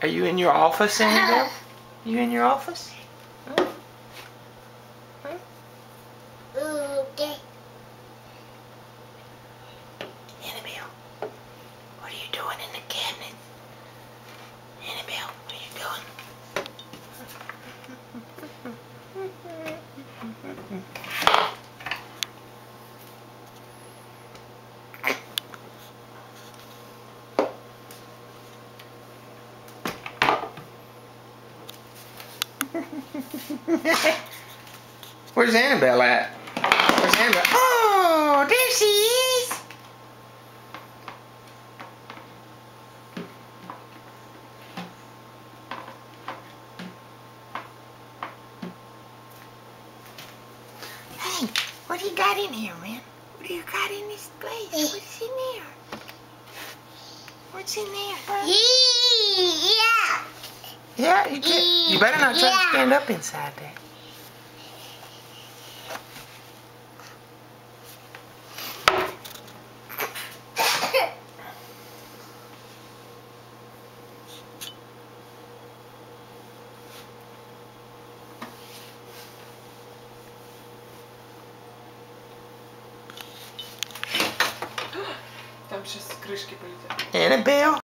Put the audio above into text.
Are you in your office, Annabelle? You in your office? Huh? Huh? Okay. Annabelle, what are you doing in the cabinet? Annabelle, what are you doing? Where's Annabelle at? Where's Annabelle? Oh, there she is! Hey, what do you got in here, man? What do you got in this place? What's in there? What's in there, huh? Yeah. Yeah, you better not try to stand up inside there. Там сейчас крышки полетят. Annabelle?